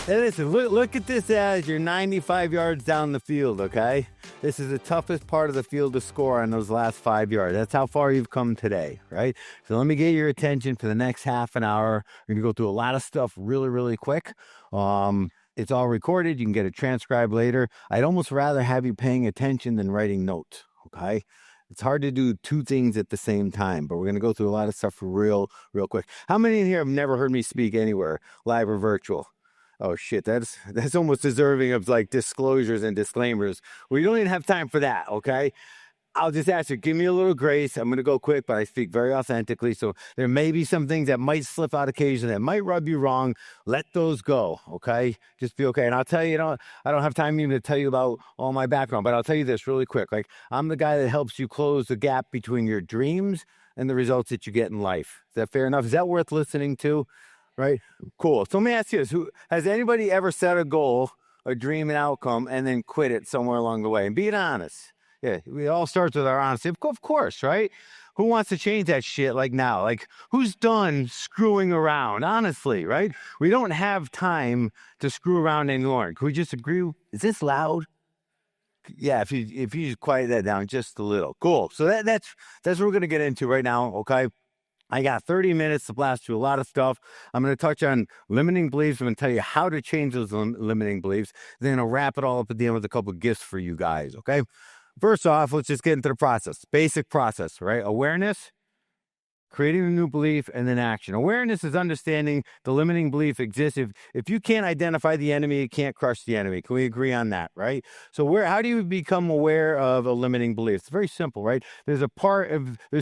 Hey, listen, look at this as you're 95 yards down the field, okay? This is the toughest part of the field to score on those last 5 yards. That's how far you've come today, right? So let me get your attention for the next half an hour. We're going to go through a lot of stuff really, really quick. It's all recorded. You can get it transcribed later. I'd almost rather have you paying attention than writing notes, okay? It's hard to do two things at the same time, but we're going to go through a lot of stuff real quick. How many in here have never heard me speak anywhere, live or virtual? Oh shit, that's almost deserving of like disclosures and disclaimers. We don't even have time for that, okay? I'll just ask you, give me a little grace. I'm going to go quick, but I speak very authentically. So there may be some things that might slip out occasionally that might rub you wrong. Let those go, okay? Just be okay. And I'll tell you, I don't have time even to tell you about all my background, but I'll tell you this really quick. Like, I'm the guy that helps you close the gap between your dreams and the results that you get in life. Is that fair enough? Is that worth listening to? Right? Cool. So let me ask you this. Has anybody ever set a goal, a dream, an outcome, and then quit it somewhere along the way? And being honest. Yeah, it all starts with our honesty. Of course, right? Who wants to change that shit like now? Like, who's done screwing around? Honestly, right? We don't have time to screw around anymore. Can we just agree? Is this loud? Yeah, if you just quiet that down just a little. Cool. So that's what we're going to get into right now, okay? I got 30 minutes to blast through a lot of stuff. I'm going to touch on limiting beliefs. I'm going to tell you how to change those limiting beliefs. Then I'll wrap it all up at the end with a couple of gifts for you guys, okay? First off, let's just get into the process. Basic process, right? Awareness, creating a new belief, and then action. Awareness is understanding the limiting belief exists. If you can't identify the enemy, you can't crush the enemy. Can we agree on that, right? So how do you become aware of a limiting belief? It's very simple, right? There's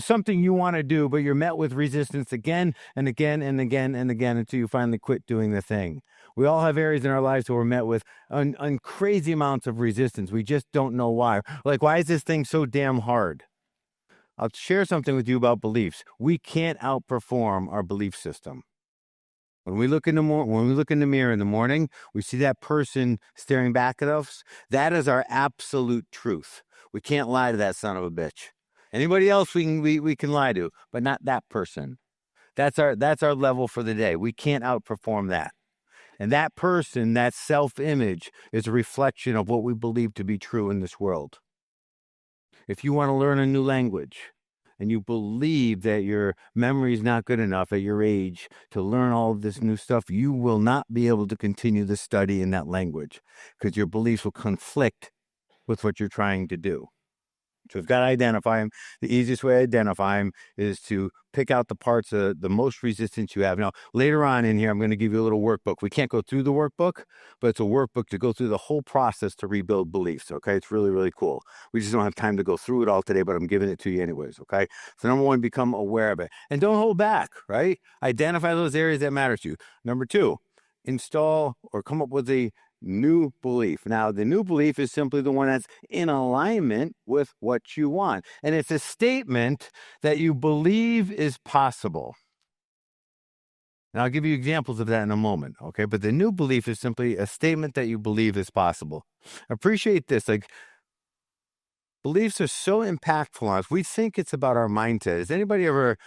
something you want to do, but you're met with resistance again and again and again and again until you finally quit doing the thing. We all have areas in our lives where we're met with crazy amounts of resistance. We just don't know why. Like, why is this thing so damn hard? I'll share something with you about beliefs. We can't outperform our belief system. When we look in the mirror in the morning, we see that person staring back at us. That is our absolute truth. We can't lie to that son of a bitch. Anybody else we can lie to, but not that person. That's our level for the day. We can't outperform that. And that person, that self-image, is a reflection of what we believe to be true in this world. If you want to learn a new language and you believe that your memory is not good enough at your age to learn all of this new stuff, you will not be able to continue the study in that language because your beliefs will conflict with what you're trying to do. So we've got to identify them. The easiest way to identify them is to pick out the parts of the most resistance you have. Now, later on in here, I'm going to give you a little workbook. We can't go through the workbook, but it's a workbook to go through the whole process to rebuild beliefs, okay? It's really, really cool. We just don't have time to go through it all today, but I'm giving it to you anyways, okay? So number one, become aware of it. And don't hold back, right? Identify those areas that matter to you. Number two, install or come up with a new belief. Now, the new belief is simply the one that's in alignment with what you want. And it's a statement that you believe is possible. And I'll give you examples of that in a moment, okay? But the new belief is simply a statement that you believe is possible. Appreciate this. Like, beliefs are so impactful on us. We think it's about our mindset. Has anybody ever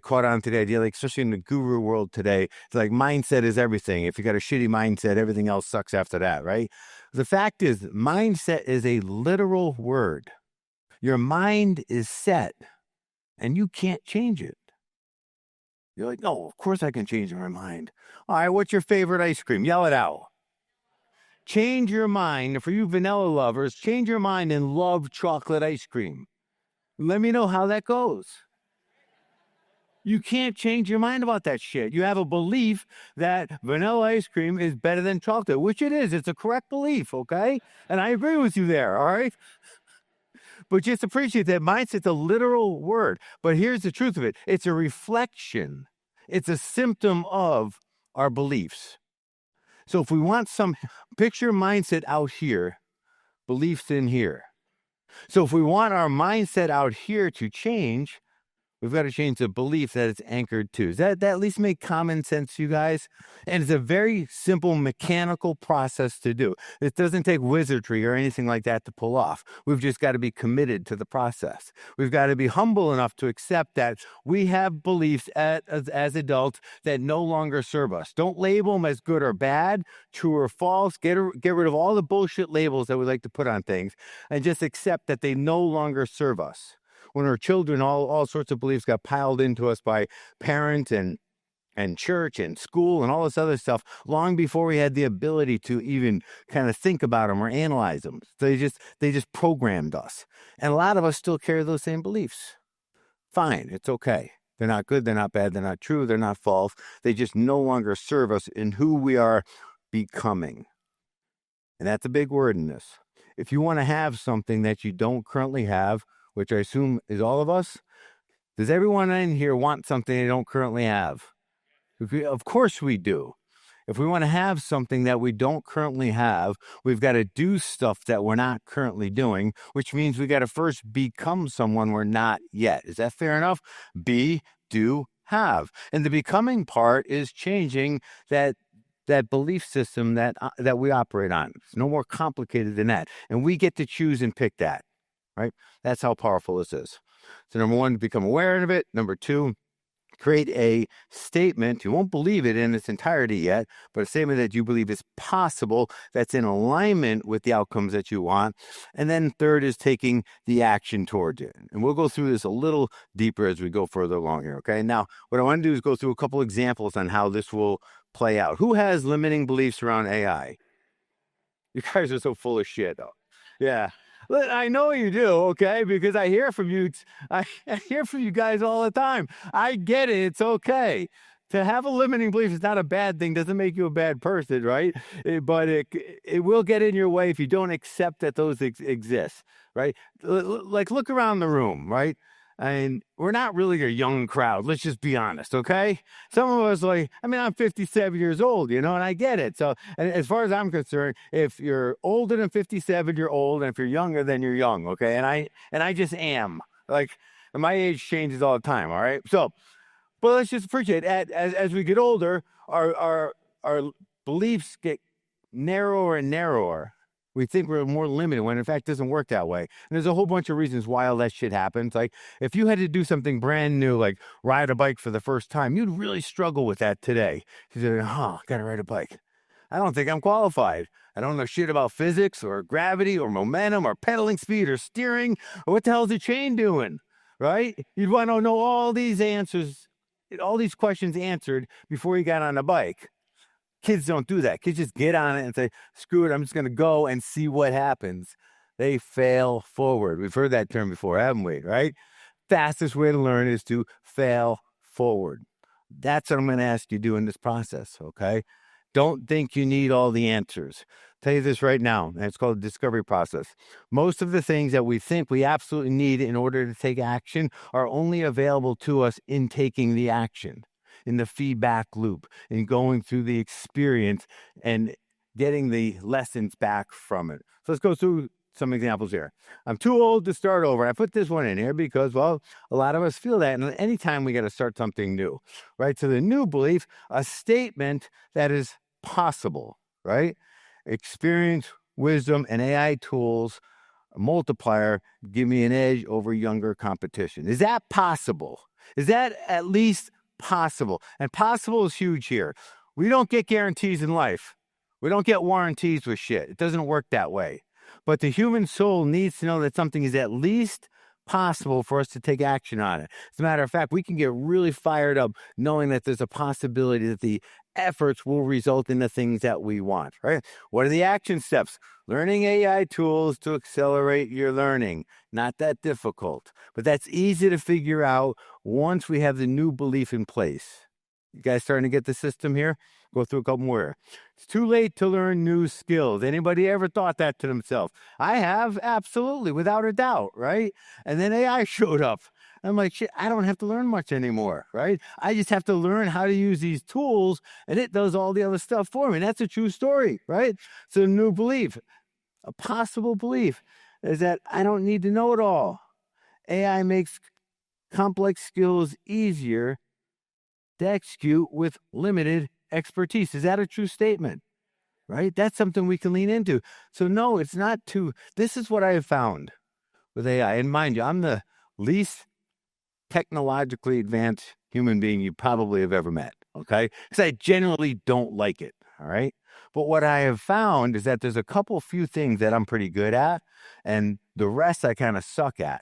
caught on to the idea, especially in the guru world today, it's like mindset is everything. If you got a shitty mindset, everything else sucks after that, right? The fact is, mindset is a literal word. Your mind is set, and you can't change it. You're like, no, of course I can change my mind. All right, what's your favorite ice cream? Yell it out. Change your mind. For you vanilla lovers, change your mind and love chocolate ice cream. Let me know how that goes. You can't change your mind about that shit. You have a belief that vanilla ice cream is better than chocolate, which it is. It's a correct belief, okay? And I agree with you there, all right? But just appreciate that mindset's a literal word. But here's the truth of it. It's a reflection. It's a symptom of our beliefs. So if we want picture mindset out here, beliefs in here. So if we want our mindset out here to change, We've got to change the belief that it's anchored to. Does that at least make common sense to you guys? And it's a very simple mechanical process to do. It doesn't take wizardry or anything like that to pull off. We've just got to be committed to the process. We've got to be humble enough to accept that we have beliefs as adults that no longer serve us. Don't label them as good or bad, true or false. Get rid of all the bullshit labels that we like to put on things and just accept that they no longer serve us. When we were children, all sorts of beliefs got piled into us by parents and church and school and all this other stuff long before we had the ability to even kind of think about them or analyze them. They just programmed us. And a lot of us still carry those same beliefs. Fine, it's okay. They're not good, they're not bad, they're not true, they're not false. They just no longer serve us in who we are becoming. And that's a big word in this. If you want to have something that you don't currently have, which I assume is all of us, does everyone in here want something they don't currently have? Of course we do. If we want to have something that we don't currently have, we've got to do stuff that we're not currently doing, which means we got to first become someone we're not yet. Is that fair enough? Be, do, have. And the becoming part is changing that belief system that we operate on. It's no more complicated than that. And we get to choose and pick that. Right? That's how powerful this is. So number one, become aware of it. Number two, create a statement. You won't believe it in its entirety yet, but a statement that you believe is possible, that's in alignment with the outcomes that you want. And then third is taking the action towards it. And we'll go through this a little deeper as we go further along here. Okay. Now, what I want to do is go through a couple examples on how this will play out. Who has limiting beliefs around AI? You guys are so full of shit, though. Yeah. I know you do, okay? Because I hear from you. I hear from you guys all the time. I get it. It's okay. To have a limiting belief is not a bad thing. Doesn't make you a bad person, right? But it will get in your way if you don't accept that those exist, right? Like, look around the room, right? And we're not really a young crowd. Let's just be honest, okay? Some of us I'm 57 years old, and I get it. So, and as far as I'm concerned, if you're older than 57, you're old. And if you're younger, then you're young, okay? And I just am. Like, my age changes all the time, all right? So, but let's just appreciate it. As we get older, our beliefs get narrower and narrower. We think we're more limited when in fact it doesn't work that way. And there's a whole bunch of reasons why all that shit happens. Like if you had to do something brand new, like ride a bike for the first time, you'd really struggle with that today. You'd say, gotta ride a bike. I don't think I'm qualified. I don't know shit about physics or gravity or momentum or pedaling speed or steering. Or what the hell is the chain doing? Right? You'd want to know all these answers, all these questions answered before you got on a bike. Kids don't do that. Kids just get on it and say, screw it, I'm just going to go and see what happens. They fail forward. We've heard that term before, haven't we? Right? Fastest way to learn is to fail forward. That's what I'm going to ask you to do in this process, okay? Don't think you need all the answers. I'll tell you this right now, and it's called the discovery process. Most of the things that we think we absolutely need in order to take action are only available to us in taking the action, in the feedback loop, in going through the experience and getting the lessons back from it. So let's go through some examples here. I'm too old to start over. I put this one in here because, well, a lot of us feel that. And anytime we got to start something new, right? So the new belief, a statement that is possible, right? Experience, wisdom, and AI tools, a multiplier, give me an edge over younger competition. Is that possible? Is that at least possible? And possible is huge here. We don't get guarantees in life. We don't get warranties with shit. It doesn't work that way. But the human soul needs to know that something is at least possible for us to take action on it. As a matter of fact, we can get really fired up knowing that there's a possibility that the efforts will result in the things that we want, right? What are the action steps? Learning AI tools to accelerate your learning. Not that difficult, but that's easy to figure out once we have the new belief in place. You guys starting to get the system here? Go through a couple more. It's too late to learn new skills. Anybody ever thought that to themselves? I have, absolutely, without a doubt, right? And then AI showed up. I'm like, shit, I don't have to learn much anymore, right? I just have to learn how to use these tools, and it does all the other stuff for me. And that's a true story, right? So, new belief, a possible belief, is that I don't need to know it all. AI makes complex skills easier to execute with limited expertise. Is that a true statement? Right? That's something we can lean into. So no, it's not too, this is what I have found with AI. And mind you, I'm the least technologically advanced human being you probably have ever met. Okay. Because I generally don't like it. All right. But what I have found is that there's a few things that I'm pretty good at, and the rest I kind of suck at.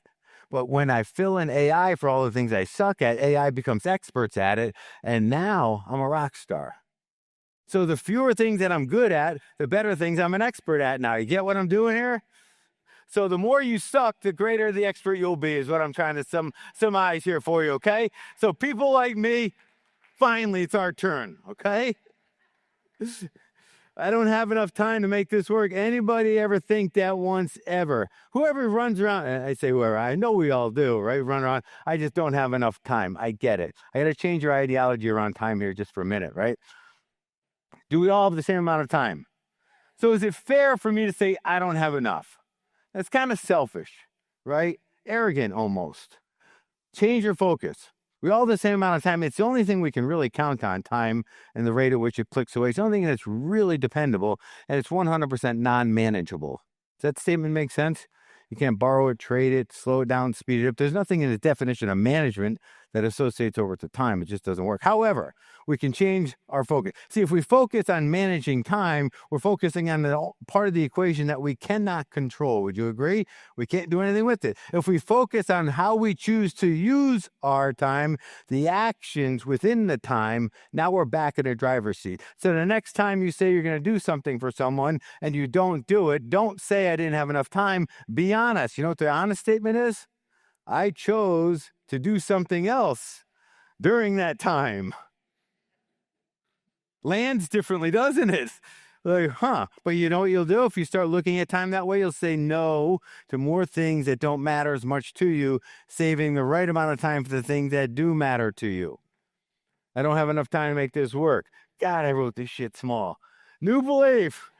But when I fill in AI for all the things I suck at, AI becomes experts at it. And now I'm a rock star. So the fewer things that I'm good at, the better things I'm an expert at now. You get what I'm doing here? So the more you suck, the greater the expert you'll be, is what I'm trying to surmise here for you, okay? So people like me, finally it's our turn, okay? I don't have enough time to make this work. Anybody ever think that once ever? Whoever runs around, I say whoever, I know we all do, right? Run around, I just don't have enough time. I get it. I got to change your ideology around time here just for a minute, right? Do we all have the same amount of time? So is it fair for me to say I don't have enough? That's kind of selfish, right? Arrogant almost. Change your focus. We all have the same amount of time. It's the only thing we can really count on, time and the rate at which it clicks away. It's the only thing that's really dependable, and it's 100% non-manageable. Does that statement make sense? You can't borrow it, trade it, slow it down, speed it up. There's nothing in the definition of management that associates over to time. It just doesn't work. However, we can change our focus. See, if we focus on managing time, we're focusing on the part of the equation that we cannot control. Would you agree? We can't do anything with it. If we focus on how we choose to use our time, the actions within the time, now we're back in a driver's seat. So the next time you say you're going to do something for someone and you don't do it, don't say I didn't have enough time. Be honest. You know what the honest statement is? I chose to do something else during that time. Lands differently, doesn't it? Like, but you know what you'll do? If you start looking at time that way, you'll say no to more things that don't matter as much to you, saving the right amount of time for the things that do matter to you. I don't have enough time to make this work. God, I wrote this shit small. New belief.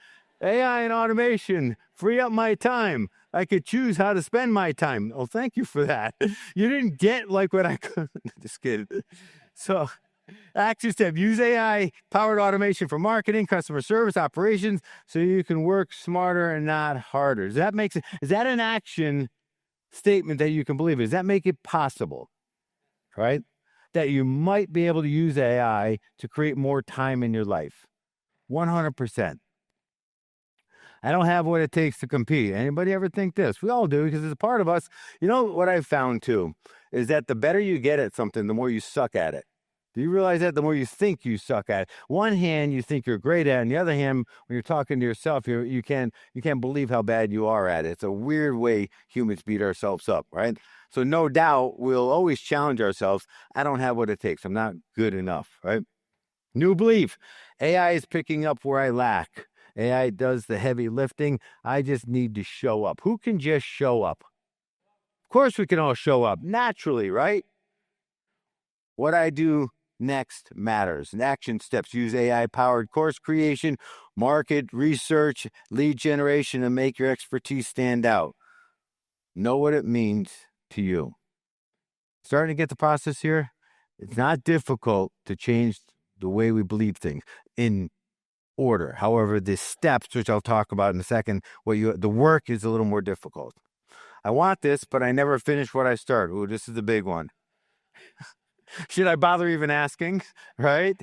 AI and automation free up my time. I could choose how to spend my time. Oh, thank you for that. You didn't get like what I could. Just kidding. So, action step: use AI powered automation for marketing, customer service, operations, so you can work smarter and not harder. Does that make sense? Is that an action statement that you can believe in? Does that make it possible? Right? That you might be able to use AI to create more time in your life. 100%. I don't have what it takes to compete. Anybody ever think this? We all do, because it's a part of us. You know what I've found too is that the better you get at something, the more you suck at it. Do you realize that? The more you think you suck at it. One hand, you think you're great at it. On the other hand, when you're talking to yourself, you can't believe how bad you are at it. It's a weird way humans beat ourselves up, right? So no doubt we'll always challenge ourselves. I don't have what it takes. I'm not good enough, right? New belief. AI is picking up where I lack. AI does the heavy lifting. I just need to show up. Who can just show up? Of course we can all show up naturally, right? What I do next matters. And action steps: use AI-powered course creation, market research, lead generation to make your expertise stand out. Know what it means to you. Starting to get the process here? It's not difficult to change the way we believe things in order. However, the steps, which I'll talk about in a second, the work is a little more difficult. I want this, but I never finish what I start. Ooh, this is the big one. Should I bother even asking? Right?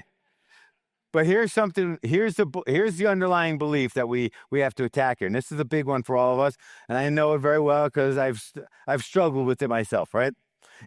But here's the underlying belief that we have to attack here. And this is a big one for all of us. And I know it very well because I've struggled with it myself, right?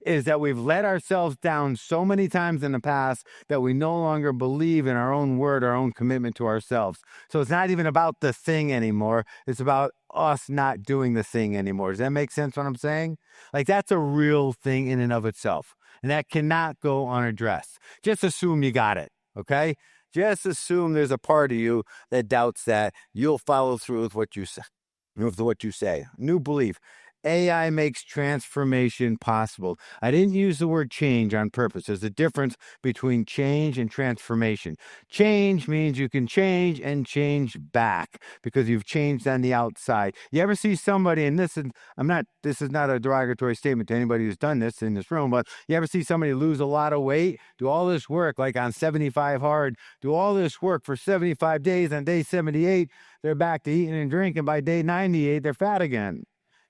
Is that we've let ourselves down so many times in the past that we no longer believe in our own word, our own commitment to ourselves. So it's not even about the thing anymore. It's about us not doing the thing anymore. Does that make sense what I'm saying? Like, that's a real thing in and of itself. And that cannot go unaddressed. Just assume you got it, okay? Just assume there's a part of you that doubts that. You'll follow through with what you say. New belief. AI makes transformation possible. I didn't use the word change on purpose. There's a difference between change and transformation. Change means you can change and change back because you've changed on the outside. You ever see somebody, and this is not a derogatory statement to anybody who's done this in this room, but you ever see somebody lose a lot of weight, do all this work, like on 75 hard, do all this work for 75 days, on day 78, they're back to eating and drinking. By day 98, they're fat again.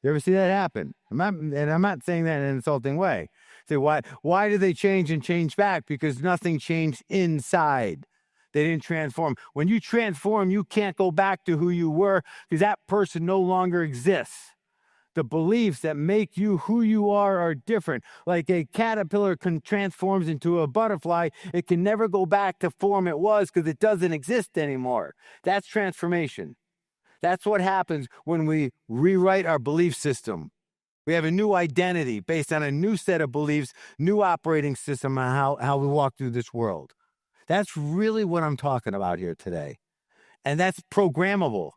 You ever see that happen? I'm not saying that in an insulting way. Say, why did they change and change back? Because nothing changed inside. They didn't transform. When you transform, you can't go back to who you were because that person no longer exists. The beliefs that make you who you are different. Like a caterpillar transforms into a butterfly, it can never go back to form it was because it doesn't exist anymore. That's transformation. That's what happens when we rewrite our belief system. We have a new identity based on a new set of beliefs, new operating system on how we walk through this world. That's really what I'm talking about here today. And that's programmable.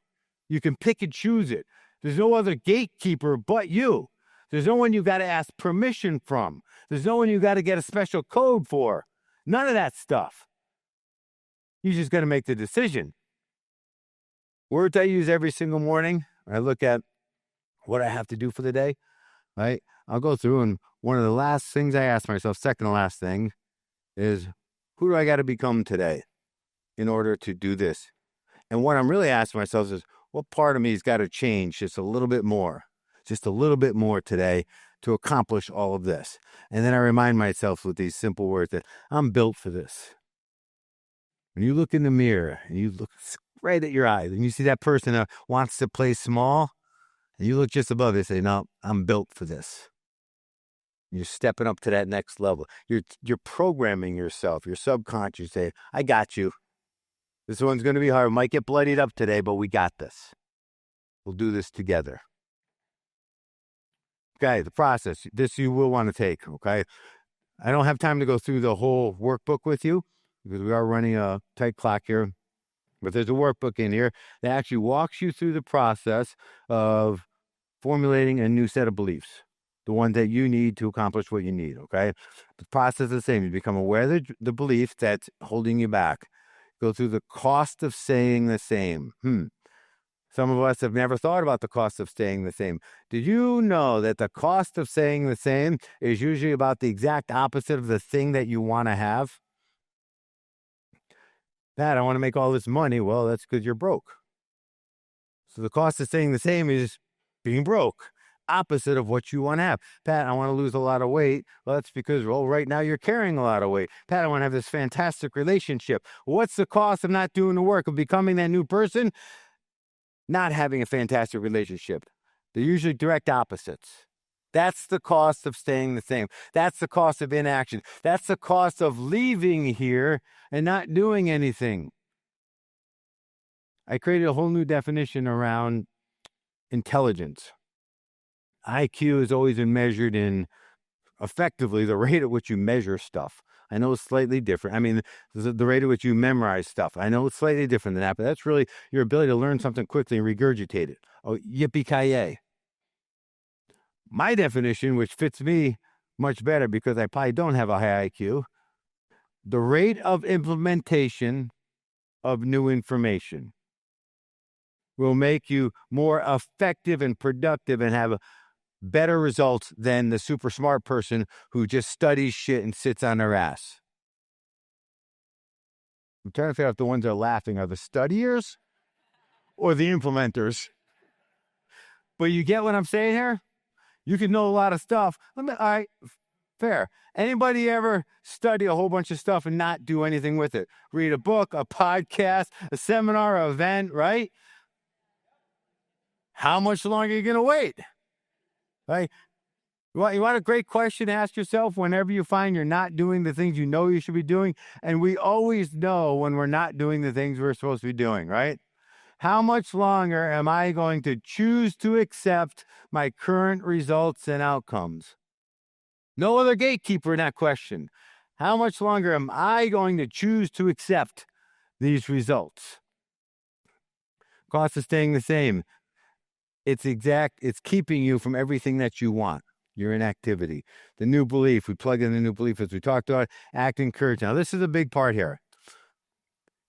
You can pick and choose it. There's no other gatekeeper but you. There's no one you got to ask permission from. There's no one you got to get a special code for. None of that stuff. You just got to make the decision. Words I use every single morning, I look at what I have to do for the day, right? I'll go through, and one of the last things I ask myself, second to last thing, is who do I got to become today in order to do this? And what I'm really asking myself is, what part of me has got to change just a little bit more today to accomplish all of this? And then I remind myself with these simple words that I'm built for this. When you look in the mirror and you look right at your eyes and you see that person that wants to play small, and you look just above it and say, no, I'm built for this. You're stepping up to that next level. You're programming yourself, your subconscious, say, I got you. This one's going to be hard. We might get bloodied up today, but we got this. We'll do this together. Okay, the process. This you will want to take, okay? I don't have time to go through the whole workbook with you because we are running a tight clock here. But there's a workbook in here that actually walks you through the process of formulating a new set of beliefs, the ones that you need to accomplish what you need, okay? The process is the same. You become aware of the belief that's holding you back. Go through the cost of staying the same. Some of us have never thought about the cost of staying the same. Did you know that the cost of staying the same is usually about the exact opposite of the thing that you want to have? Pat, I want to make all this money. Well, that's because you're broke. So the cost of staying the same is being broke. Opposite of what you want to have. Pat, I want to lose a lot of weight. Well, that's because, right now you're carrying a lot of weight. Pat, I want to have this fantastic relationship. What's the cost of not doing the work of becoming that new person? Not having a fantastic relationship. They're usually direct opposites. That's the cost of staying the same. That's the cost of inaction. That's the cost of leaving here and not doing anything. I created a whole new definition around intelligence. IQ has always been measured in effectively the rate at which you measure stuff. I know it's slightly different. I mean, the rate at which you memorize stuff. I know it's slightly different than that, but that's really your ability to learn something quickly and regurgitate it. Oh, yippee-ki-yay. My definition, which fits me much better because I probably don't have a high IQ, the rate of implementation of new information will make you more effective and productive and have better results than the super smart person who just studies shit and sits on their ass. I'm trying to figure out if the ones that are laughing are the studiers or the implementers. But you get what I'm saying here? You can know a lot of stuff. All right, fair. Anybody ever study a whole bunch of stuff and not do anything with it? Read a book, a podcast, a seminar, an event, right? How much longer are you going to wait? Right? You want a great question to ask yourself whenever you find you're not doing the things you know you should be doing? And we always know when we're not doing the things we're supposed to be doing, right? How much longer am I going to choose to accept my current results and outcomes? No other gatekeeper in that question. How much longer am I going to choose to accept these results? Cost of staying the same. it's keeping you from everything that you want. Your inactivity. The new belief, we plug in the new belief as we talked about, act and courage. Now, this is a big part here.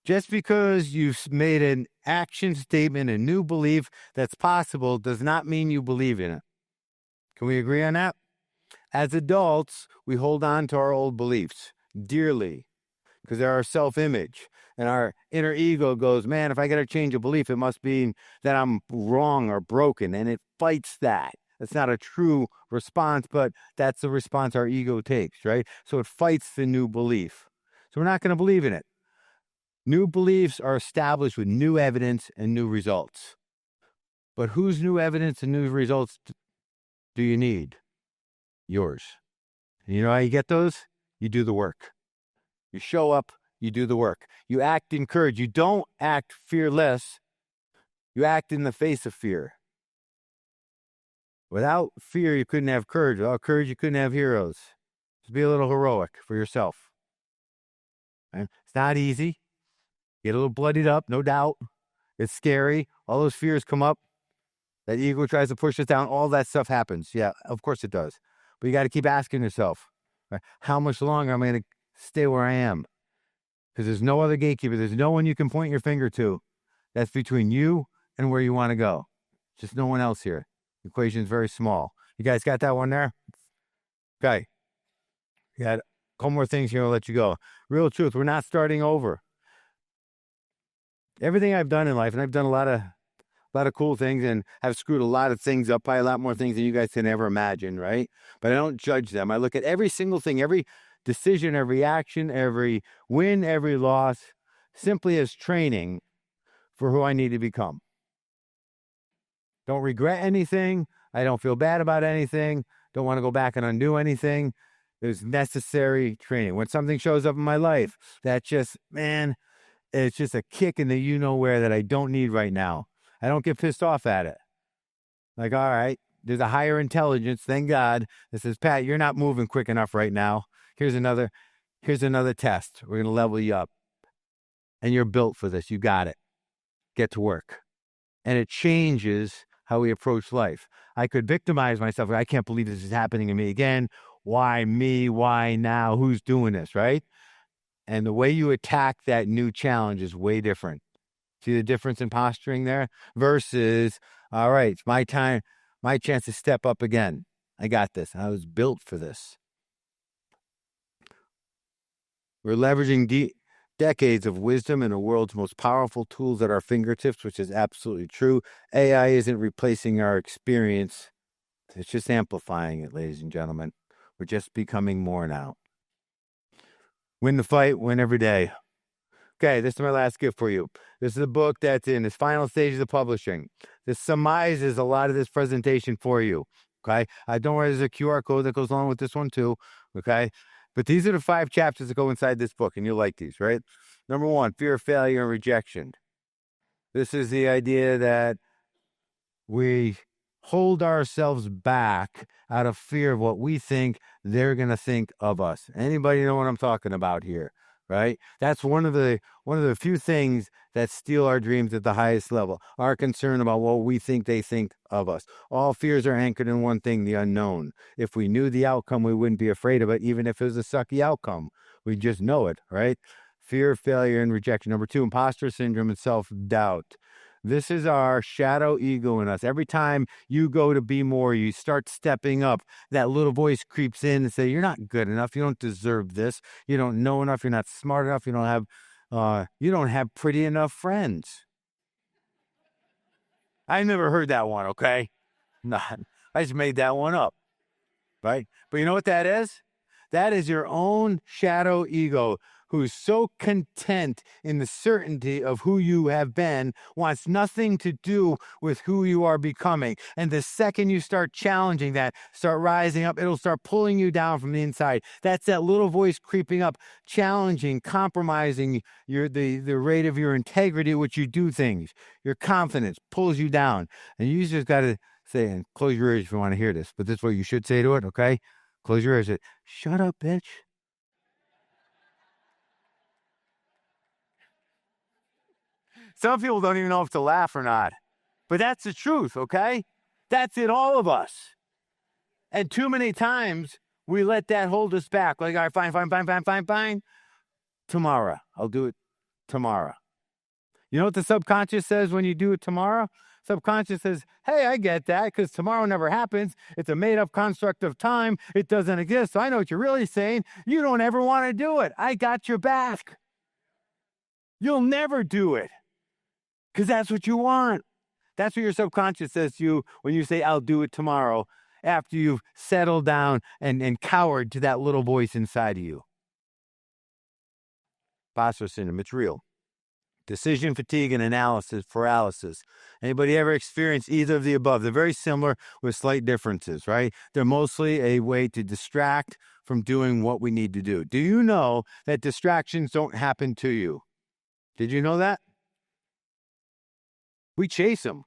Just because you've made an action statement, a new belief that's possible, does not mean you believe in it. Can we agree on that? As adults, we hold on to our old beliefs dearly because they're our self-image. And our inner ego goes, man, if I got to change a belief, it must be that I'm wrong or broken. And it fights that. That's not a true response, but that's the response our ego takes, right? So it fights the new belief. So we're not going to believe in it. New beliefs are established with new evidence and new results. But whose new evidence and new results do you need? Yours. And you know how you get those? You do the work. You show up, you do the work. You act in courage. You don't act fearless. You act in the face of fear. Without fear, you couldn't have courage. Without courage, you couldn't have heroes. Just be a little heroic for yourself. Right? It's not easy. Get a little bloodied up, no doubt. It's scary. All those fears come up. That ego tries to push us down. All that stuff happens. Yeah, of course it does. But you got to keep asking yourself, right, how much longer am I going to stay where I am? Because there's no other gatekeeper. There's no one you can point your finger to. That's between you and where you want to go. Just no one else here. The equation is very small. You guys got that one there? Okay. You got a couple more things here. I'll let you go. Real truth. We're not starting over. Everything I've done in life, and I've done a lot of cool things, and have screwed a lot of things up, probably a lot more things than you guys can ever imagine, right? But I don't judge them. I look at every single thing, every decision, every action, every win, every loss, simply as training for who I need to become. Don't regret anything. I don't feel bad about anything. Don't want to go back and undo anything. There's necessary training. When something shows up in my life, that just, man, it's just a kick in the you-know-where that I don't need right now. I don't get pissed off at it. Like, all right, there's a higher intelligence, thank God, that says, Pat, you're not moving quick enough right now. Here's another test. We're going to level you up. And you're built for this. You got it. Get to work. And it changes how we approach life. I could victimize myself. I can't believe this is happening to me again. Why me? Why now? Who's doing this, right? And the way you attack that new challenge is way different. See the difference in posturing there? Versus, all right, it's my time, my chance to step up again. I got this. I was built for this. We're leveraging decades of wisdom and the world's most powerful tools at our fingertips, which is absolutely true. AI isn't replacing our experience. It's just amplifying it, ladies and gentlemen. We're just becoming more now. Win the fight, win every day. Okay, this is my last gift for you. This is a book that's in its final stages of publishing. This summarizes a lot of this presentation for you. Okay, don't worry, there's a QR code that goes along with this one too. Okay, but these are the 5 chapters that go inside this book, and you'll like these, right? Number 1, fear of failure and rejection. This is the idea that we hold ourselves back out of fear of what we think they're going to think of us. Anybody know what I'm talking about here? Right? That's one of the few things that steal our dreams at the highest level. Our concern about what we think they think of us. All fears are anchored in one thing, the unknown. If we knew the outcome, we wouldn't be afraid of it, even if it was a sucky outcome. We just know it, right? Fear, failure, and rejection. Number 2, imposter syndrome and self-doubt. This is our shadow ego in us. Every time you go to be more, you start stepping up, that little voice creeps in and say, you're not good enough. You don't deserve this. You don't know enough. You're not smart enough. You don't have pretty enough friends. I never heard that one, okay? Not. I just made that one up, right? But you know what that is? That is your own shadow ego, who's so content in the certainty of who you have been, wants nothing to do with who you are becoming. And the second you start challenging that, start rising up, it'll start pulling you down from the inside. That's that little voice creeping up, challenging, compromising the rate of your integrity at which you do things. Your confidence pulls you down. And you just got to say, and close your ears if you want to hear this, but this is what you should say to it, okay? Close your ears. Shut up, bitch. Some people don't even know if to laugh or not. But that's the truth, okay? That's in all of us. And too many times we let that hold us back. Like, all right, fine. Tomorrow. I'll do it tomorrow. You know what the subconscious says when you do it tomorrow? Subconscious says, hey, I get that because tomorrow never happens. It's a made-up construct of time. It doesn't exist. So I know what you're really saying. You don't ever want to do it. I got your back. You'll never do it because that's what you want. That's what your subconscious says to you when you say, I'll do it tomorrow, after you've settled down and cowered to that little voice inside of you. Imposter syndrome, it's real. Decision fatigue and analysis paralysis. Anybody ever experienced either of the above? They're very similar with slight differences, right? They're mostly a way to distract from doing what we need to do. Do you know that distractions don't happen to you? Did you know that? We chase them.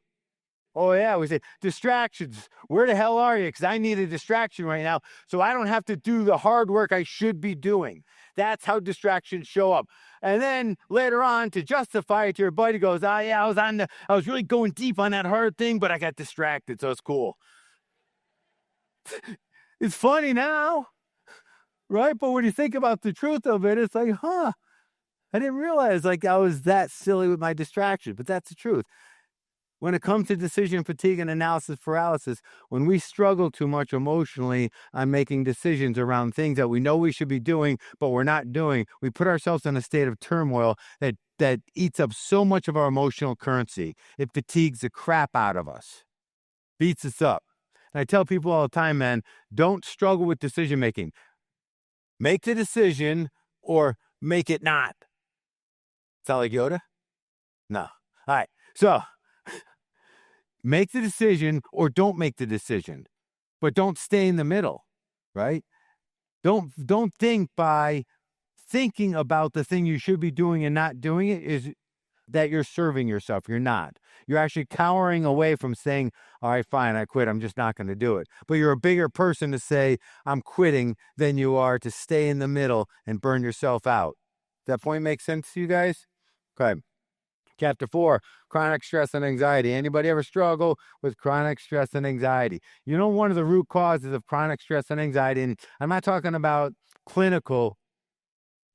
Oh, yeah, we say, distractions. Where the hell are you? Because I need a distraction right now, so I don't have to do the hard work I should be doing. That's how distractions show up. And then later on, to justify it, your buddy goes, oh, yeah, I was really going deep on that hard thing, but I got distracted, so it's cool. It's funny now, right? But when you think about the truth of it, it's like, I didn't realize like I was that silly with my distraction, but that's the truth. When it comes to decision fatigue and analysis paralysis, when we struggle too much emotionally on making decisions around things that we know we should be doing, but we're not doing, we put ourselves in a state of turmoil that eats up so much of our emotional currency. It fatigues the crap out of us, beats us up. And I tell people all the time, man, don't struggle with decision making. Make the decision or make it not. Sound like Yoda? No. All right. So, make the decision or don't make the decision, but don't stay in the middle, right? Don't think by thinking about the thing you should be doing and not doing it is that you're serving yourself. You're not. You're actually cowering away from saying, all right, fine, I quit. I'm just not going to do it. But you're a bigger person to say, I'm quitting than you are to stay in the middle and burn yourself out. Does that point make sense to you guys? Okay. Chapter 4, chronic stress and anxiety. Anybody ever struggle with chronic stress and anxiety? You know, one of the root causes of chronic stress and anxiety, and I'm not talking about clinical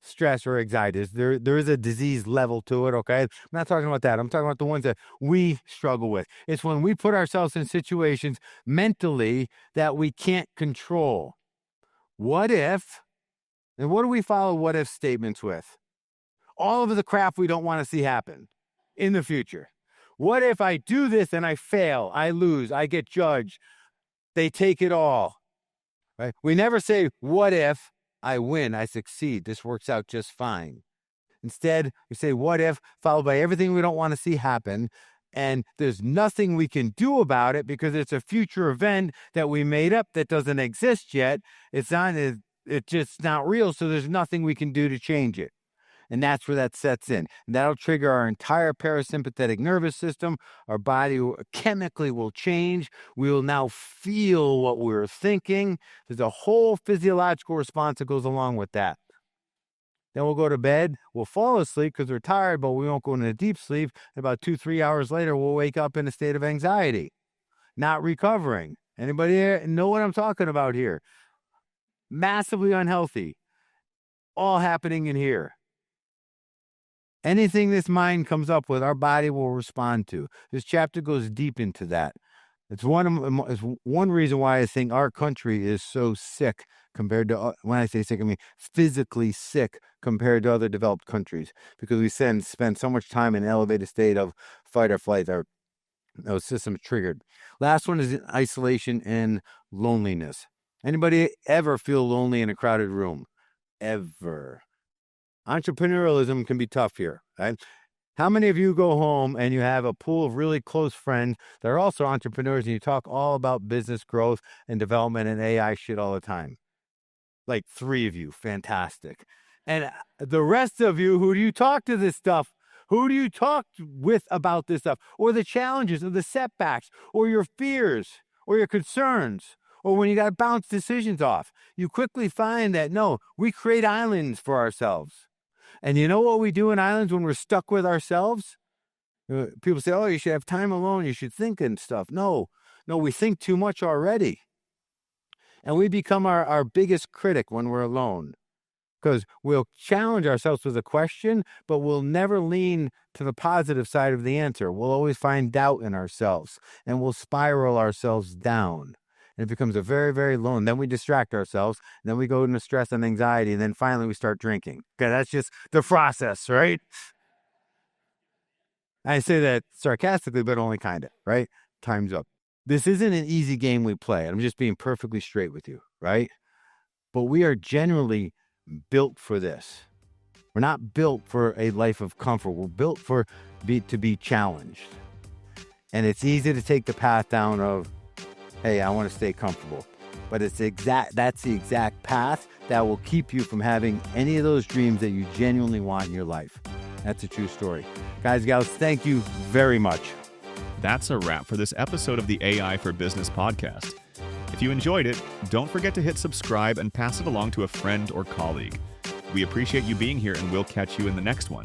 stress or anxiety. There is a disease level to it, okay? I'm not talking about that. I'm talking about the ones that we struggle with. It's when we put ourselves in situations mentally that we can't control. What if, and what do we follow what if statements with? All of the crap we don't want to see happen in the future. What if I do this and I fail, I lose, I get judged, they take it all, right? We never say, what if I win, I succeed, this works out just fine. Instead, we say, what if, followed by everything we don't want to see happen, and there's nothing we can do about it because it's a future event that we made up that doesn't exist yet. It's just not real, so there's nothing we can do to change it. And that's where that sets in. And that'll trigger our entire parasympathetic nervous system. Our body chemically will change. We will now feel what we're thinking. There's a whole physiological response that goes along with that. Then we'll go to bed. We'll fall asleep because we're tired, but we won't go into a deep sleep. And about 2-3 hours later, we'll wake up in a state of anxiety, not recovering. Anybody here know what I'm talking about here? Massively unhealthy. All happening in here. Anything this mind comes up with, our body will respond to. This chapter goes deep into that. It's one reason why I think our country is so sick compared to, when I say sick, I mean physically sick compared to other developed countries, because we spend so much time in an elevated state of fight or flight. Those systems triggered. Last one is isolation and loneliness. Anybody ever feel lonely in a crowded room? Ever? Entrepreneurialism can be tough here, right? How many of you go home and you have a pool of really close friends that are also entrepreneurs and you talk all about business growth and development and AI shit all the time? Like 3 of you, fantastic. And the rest of you, who do you talk to this stuff? Who do you talk with about this stuff? Or the challenges or the setbacks or your fears or your concerns? Or when you got to bounce decisions off? You quickly find that, no, we create islands for ourselves. And you know what we do in islands when we're stuck with ourselves? People say, oh, you should have time alone. You should think and stuff. No, we think too much already. And we become our biggest critic when we're alone, because we'll challenge ourselves with a question, but we'll never lean to the positive side of the answer. We'll always find doubt in ourselves, and we'll spiral ourselves down. And it becomes a very, very lone. Then we distract ourselves, and then we go into stress and anxiety, and then finally we start drinking. Okay, that's just the process, right? I say that sarcastically, but only kind of, right? Time's up. This isn't an easy game we play. I'm just being perfectly straight with you, right? But we are generally built for this. We're not built for a life of comfort. We're built to be challenged. And it's easy to take the path down of, hey, I want to stay comfortable. But that's the exact path that will keep you from having any of those dreams that you genuinely want in your life. That's a true story. Guys, gals, thank you very much. That's a wrap for this episode of the AI for Business podcast. If you enjoyed it, don't forget to hit subscribe and pass it along to a friend or colleague. We appreciate you being here, and we'll catch you in the next one.